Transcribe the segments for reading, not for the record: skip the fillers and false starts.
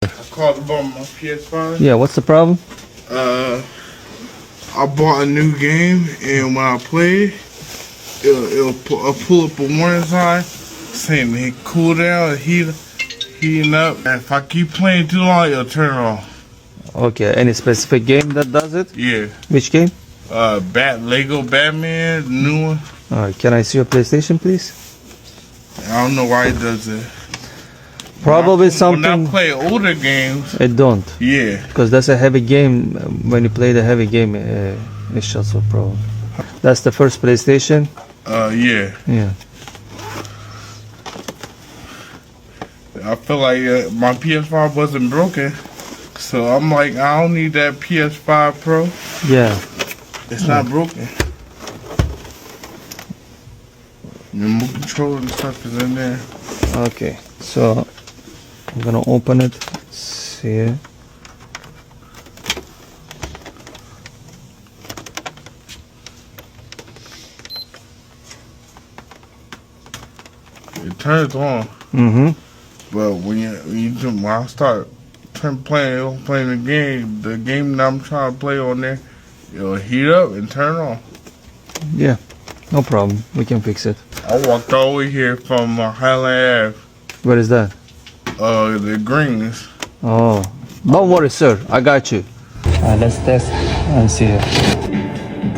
I called about my ps5. Yeah, what's the problem? I bought a new game, and when I play it, it'll pull up a warning sign saying it cool down, heating up. And if I keep playing too long, it'll turn off. Okay, any specific game that does it? Yeah. Which game? Lego Batman, the new one. Alright, can I see your PlayStation, please? I don't know why it does it. Probably When something. I play older games, It don't. yeah. Because that's a heavy game. When you play the heavy game, it shuts off problem. That's the first PlayStation? Yeah. Yeah. I feel like my PS5 wasn't broken, so I'm like, I don't need that PS5 Pro. Yeah. It's not broken. The remote control and stuff is in there. Okay, so I'm gonna open it. See it. It turns on, Mm-hmm. but when I start playing the game that I'm trying to play on there, it'll heat up and turn on. Yeah, no problem. We can fix it. I walked all the way here from Highland Where is that? Ave, the Greens. Oh, don't worry, sir. I got you. Let's test and see it.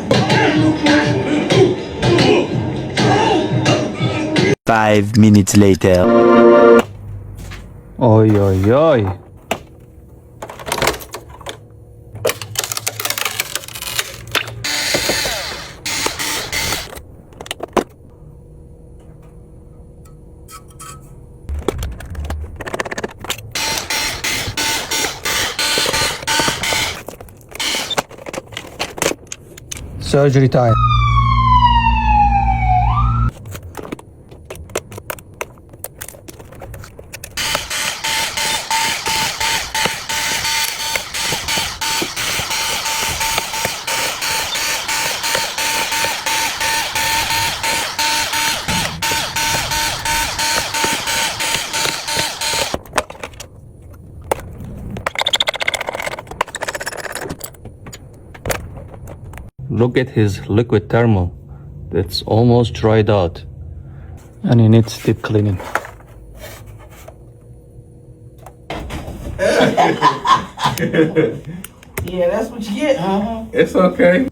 Five minutes later. Oi, oi, oi. Surgery time. Look at his liquid thermal. It's almost dried out. And he needs deep cleaning. Yeah, that's what you get, huh? It's okay.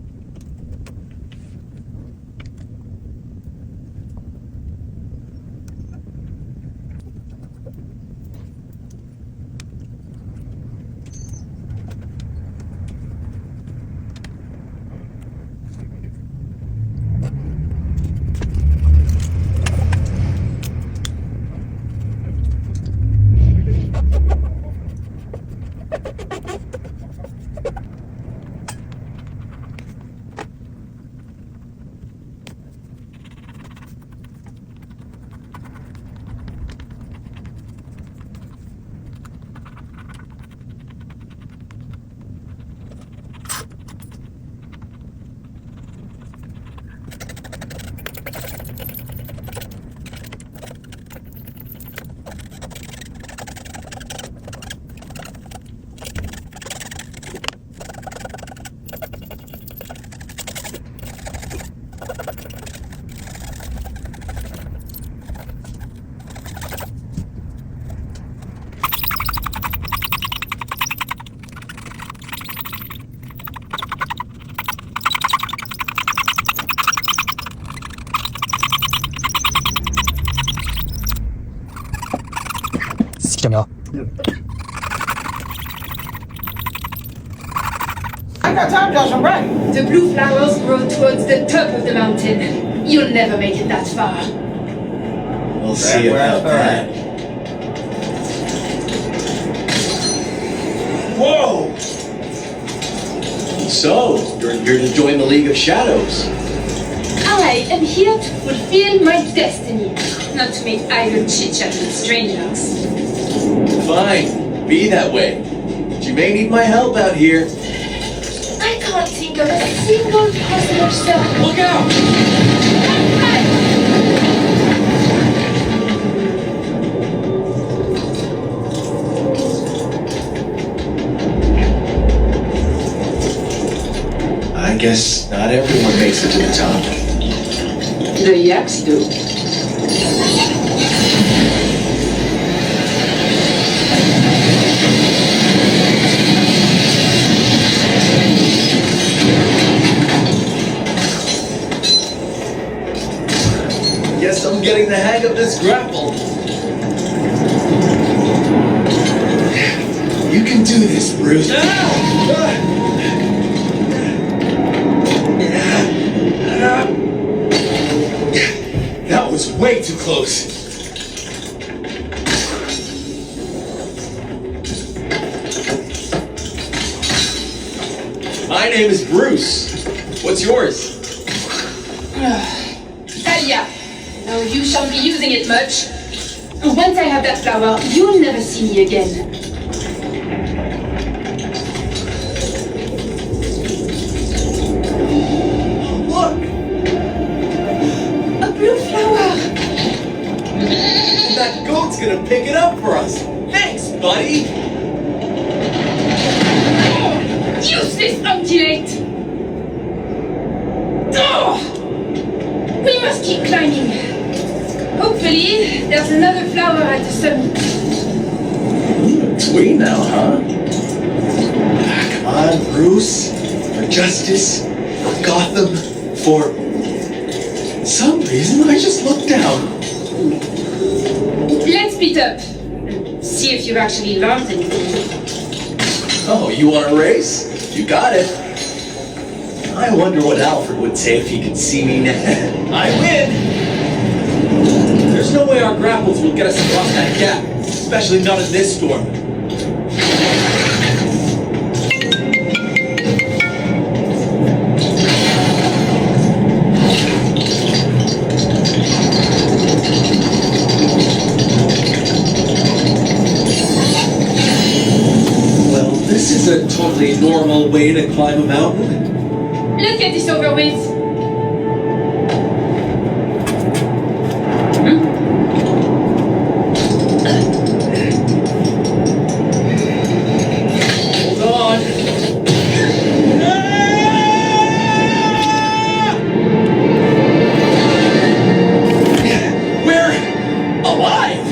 I got time, Josh. I'm right. The blue flowers grow towards the top of the mountain. You'll never make it that far. We'll see about that. Whoa! So, you're here to join the League of Shadows. I am here to fulfill my destiny, not to make idle chit-chat with strangers. Fine, be that way. But you may need my help out here. I can't think of a single possible solution. Look out! guess not everyone makes it to the top. The yaks do. Guess I'm getting the hang of this grapple. You can do this, Bruce. That was way too close. My name is Bruce. What's yours? Talia. No, you shan't be using it much. Once I have that flower, you'll never see me again. Look! A blue flower! That goat's gonna pick it up for us. Thanks, buddy! Useless undulate! Oh! We must keep climbing. Hopefully, there's another flower at the summit. Sweet now, huh? Come on, Bruce. For justice, for Gotham, for some reason I just looked down. Let's speed up. See if you've actually learned anything. Oh, you want a race? You got it. I wonder what Alfred would say if he could see me now. I win! There's no way our grapples will get us across that gap, especially not in this storm. Well, this is a totally normal way to climb a mountain. Let's get this over with. Hold on. We're alive!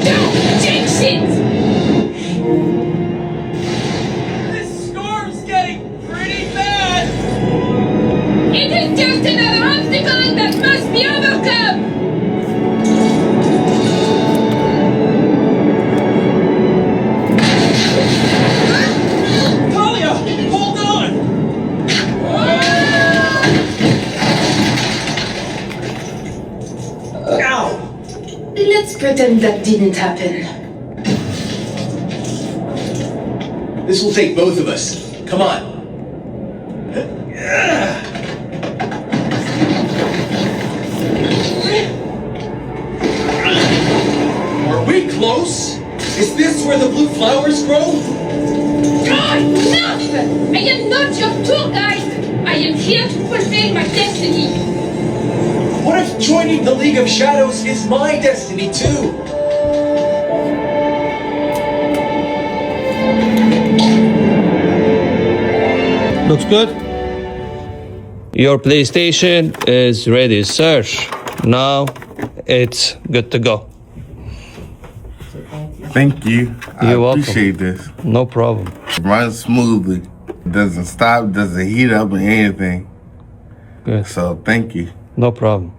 Don't jinx it! This storm's getting pretty bad! It is just another obstacle that must be overcome! Talia, hold on! Ow! Let's pretend that didn't happen. This will take both of us. Come on. Are we close? Is this where the blue flowers grow? Enough! I am not your tour guide! I am here to fulfill my destiny! What if joining the League of Shadows is my destiny too? Looks good. Your PlayStation is ready, sir. Now it's good to go. Thank you. I You're welcome. appreciate this. No problem. Runs smoothly. Doesn't stop, doesn't heat up or anything. Good. So thank you. No problem.